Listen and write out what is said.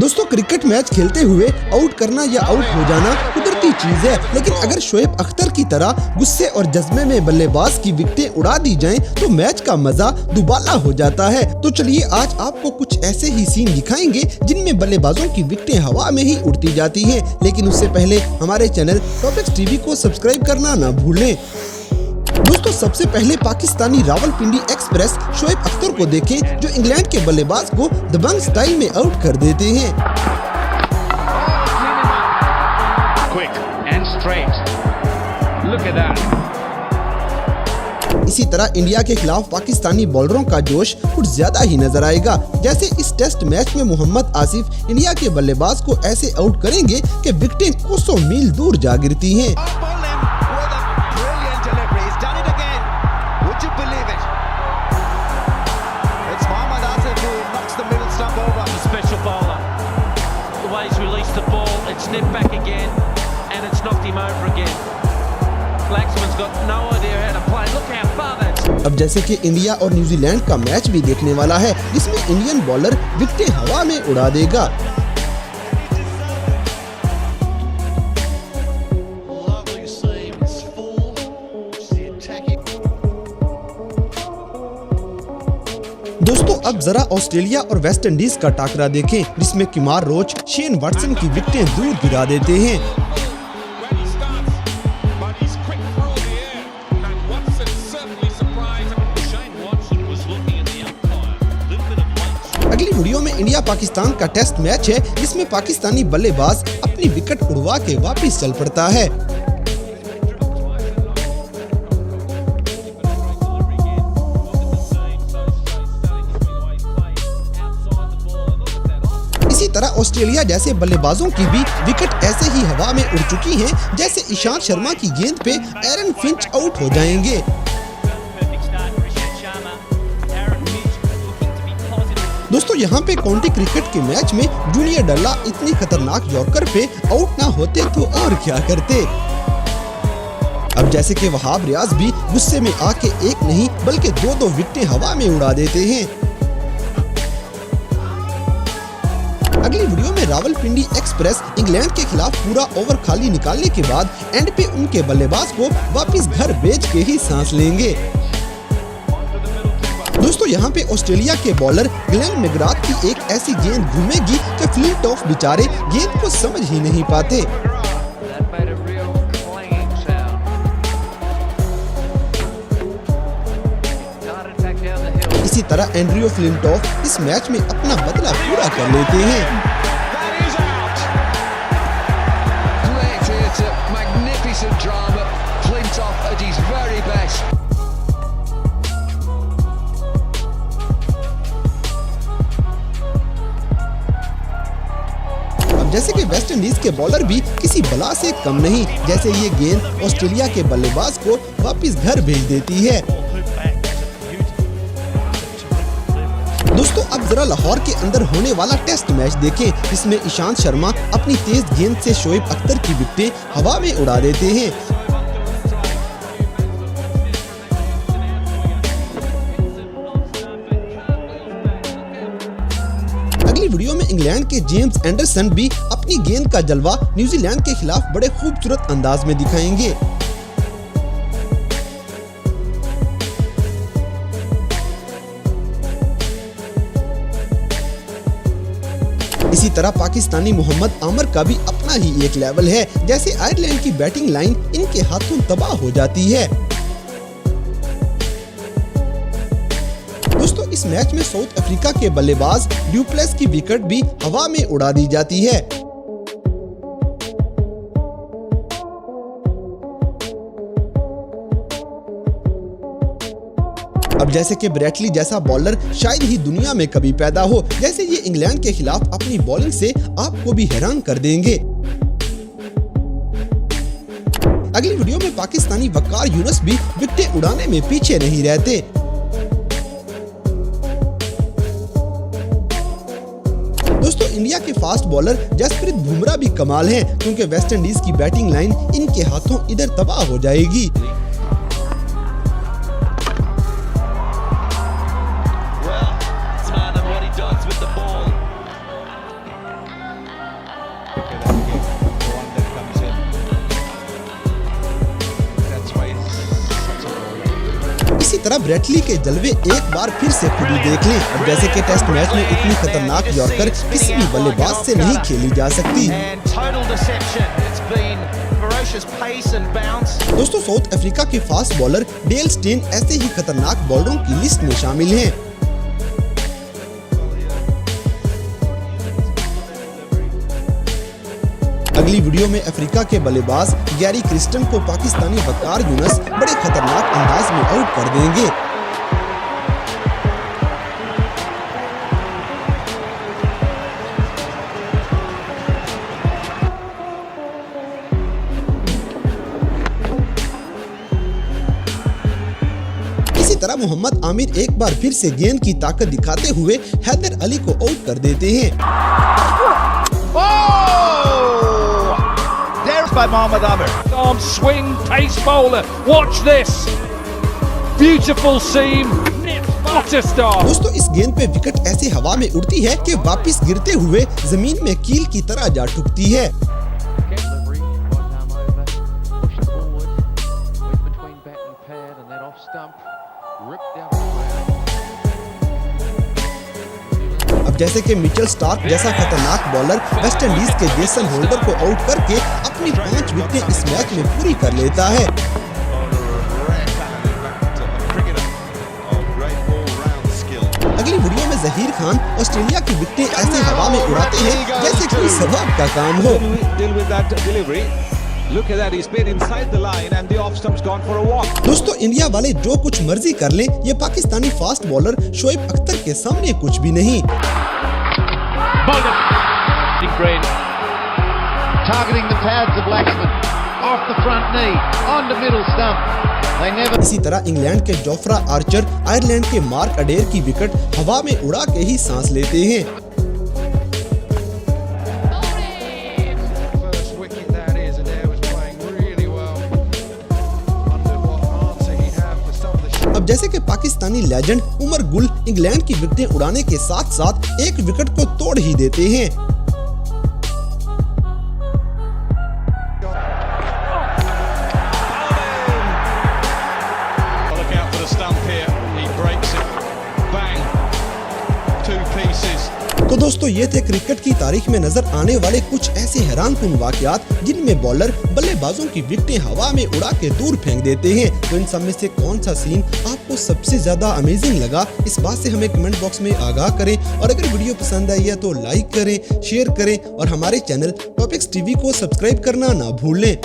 दोस्तों cricket match खेलते हुए आउट करना या आउट हो जाना कुदरती चीज है, लेकिन अगर शोएब अख्तर की तरह गुस्से और जज्बे में बल्लेबाज की विकेटें उड़ा दी जाएं तो मैच का मजा दुबाला हो जाता है। तो चलिए आज आपको कुछ ऐसे ही सीन दिखाएंगे जिनमें बल्लेबाजों की विकेटें हवा में ही उड़ती जाती हैं। लेकिन उससे पहले हमारे चैनल टॉपिक्स टीवी को सब्सक्राइब करना न भूलें। दोस्तों सबसे पहले पाकिस्तानी रावलपिंडी एक्सप्रेस शोएब अख्तर को देखें जो इंग्लैंड के बल्लेबाज को दबंग स्टाइल में आउट कर देते हैं। इसी तरह इंडिया के खिलाफ पाकिस्तानी बॉलरों का जोश कुछ ज्यादा ही नजर आएगा। जैसे इस टेस्ट मैच में मोहम्मद आसिफ इंडिया के बल्लेबाज को ऐसे आउट करेंगे कि विकेटें कोसों मील दूर जा गिरती हैं। Snip back again, and it's knocked him over again. Flaxman's got no idea how to play. Look how far that's. अब जैसे कि इंडिया और न्यूजीलैंड का मैच भी देखने वाला है, जिसमें इंडियन बॉलर विकेटें हवा में उड़ा देगा। दोस्तों अब जरा ऑस्ट्रेलिया और वेस्ट इंडीज का टाकरा देखें, जिसमें किमार रोच शेन वाटसन की विकेटें दूर गिरा देते हैं। अगली वीडियो में इंडिया पाकिस्तान का टेस्ट मैच है, जिसमें पाकिस्तानी बल्लेबाज अपनी विकेट उड़वा के वापस चल पड़ता है। इसी तरह ऑस्ट्रेलिया जैसे बल्लेबाजों की भी विकेट ऐसे ही हवा में उड़ चुकी हैं, जैसे ईशांत शर्मा की गेंद पे एरन फिंच आउट हो जाएंगे। दोस्तों यहाँ पे काउंटी क्रिकेट के मैच में जूनियर डल्ला इतनी खतरनाक यॉर्कर पे आउट ना होते तो और क्या करते। अब जैसे कि वहाब रियाज भी गुस्से में आके एक नहीं बल्कि दो विकेटें हवा में उड़ा देते हैं। अगली वीडियो में रावलपिंडी एक्सप्रेस इंग्लैंड के खिलाफ पूरा ओवर खाली निकालने के बाद एंड पे उनके बल्लेबाज को वापस घर भेज के ही सांस लेंगे। दोस्तों यहाँ पे ऑस्ट्रेलिया के बॉलर ग्लेन मैकग्राथ की एक ऐसी गेंद घूमेगी कि फ्लिंटॉफ बेचारे गेंद को समझ ही नहीं पाते। इसी तरह एंड्रियो फ्लिंटॉफ इस मैच में अपना बदला पूरा कर लेते हैं। अब जैसे कि वेस्ट इंडीज के बॉलर भी किसी बला से कम नहीं, जैसे ये गेंद ऑस्ट्रेलिया के बल्लेबाज को वापस घर भेज देती है। दोस्तों अब जरा लाहौर के अंदर होने वाला टेस्ट मैच देखें, जिसमें ईशांत शर्मा अपनी तेज गेंद से शोएब अख्तर की विकेटें हवा में उड़ा देते हैं। अगली वीडियो में इंग्लैंड के जेम्स एंडरसन भी अपनी गेंद का जलवा न्यूजीलैंड के खिलाफ बड़े खूबसूरत अंदाज में दिखाएंगे। इसी तरह पाकिस्तानी मोहम्मद आमर का भी अपना ही एक लेवल है, जैसे आयरलैंड की बैटिंग लाइन इनके हाथों तबाह हो जाती है। दोस्तों इस मैच में साउथ अफ्रीका के बल्लेबाज ड्यूप्लेस की विकेट भी हवा में उड़ा दी जाती है। अब जैसे कि ब्रेटली जैसा बॉलर शायद ही दुनिया में कभी पैदा हो, जैसे ये इंग्लैंड के खिलाफ अपनी बॉलिंग से आपको भी हैरान कर देंगे। अगली वीडियो में पाकिस्तानी वकार यूनुस भी विकेटें उड़ाने में पीछे नहीं रहते। दोस्तों इंडिया के फास्ट बॉलर जसप्रीत बुमराह भी कमाल हैं, क्योंकि वेस्ट इंडीज की बैटिंग लाइन इनके हाथों इधर तबाह हो जाएगी। तरह ब्रेटली के जलवे एक बार फिर से खुद ही देख लें। अब जैसे कि टेस्ट मैच में इतनी खतरनाक यॉर्कर किसी भी बल्लेबाज से नहीं खेली जा सकती। दोस्तों, साउथ अफ्रीका के फास्ट बॉलर डेल स्टेन ऐसे ही खतरनाक बॉलरों की लिस्ट में शामिल हैं। अगली वीडियो में अफ्रीका के बल्लेबाज गैरी क्रिस्टन को पाकिस्तानी वकार यूनुस बड़े खतरनाक अंदाज में आउट कर देंगे। इसी तरह मोहम्मद आमिर एक बार फिर से गेंद की ताकत दिखाते हुए हैदर अली को आउट कर देते हैं। By Mohammad Amir. Arm swing, pace bowler. Watch this. Beautiful seam. What a start. दोस्तों, इस गेंद पे विकेट ऐसे हवा में उड़ती है कि वापस गिरते हुए जमीन में कील की तरह जा ठुकती है। अब जैसे कि मिचेल स्टार्क जैसा खतरनाक बॉलर वेस्ट इंडीज के जेसन होल्डर को आउट करके अपनी 5 विकेटें इस मैच में पूरी कर लेता है। अगली वीडियो में जहीर खान ऑस्ट्रेलिया की विकेटें ऐसे हवा में उड़ाते हैं जैसे कोई सवाब का काम हो। दोस्तों, इंडिया वाले जो कुछ मर्जी कर लें, ये पाकिस्तानी फास्ट बॉलर शोएब अख्तर के सामने कुछ भी नहीं। इसी तरह इंग्लैंड के जोफ्रा आर्चर आयरलैंड के मार्क अडेर की विकेट हवा में उड़ा के ही सांस लेते हैं। अब जैसे कि पाकिस्तानी लेजेंड उमर गुल इंग्लैंड की विकेटें उड़ाने के साथ साथ एक विकेट को तोड़ ही देते हैं। तो दोस्तों, ये थे क्रिकेट की तारीख में नजर आने वाले कुछ ऐसे हैरानकुन वाकयात जिनमें बॉलर बल्लेबाजों की विकेटें हवा में उड़ा के दूर फेंक देते हैं। तो इन सब में से कौन सा सीन आपको सबसे ज्यादा अमेजिंग लगा, इस बात से हमें कमेंट बॉक्स में आगाह करें। और अगर वीडियो पसंद आई है तो लाइक करें, शेयर करें और हमारे चैनल टॉपिक्स टीवी को सब्सक्राइब करना ना भूलें।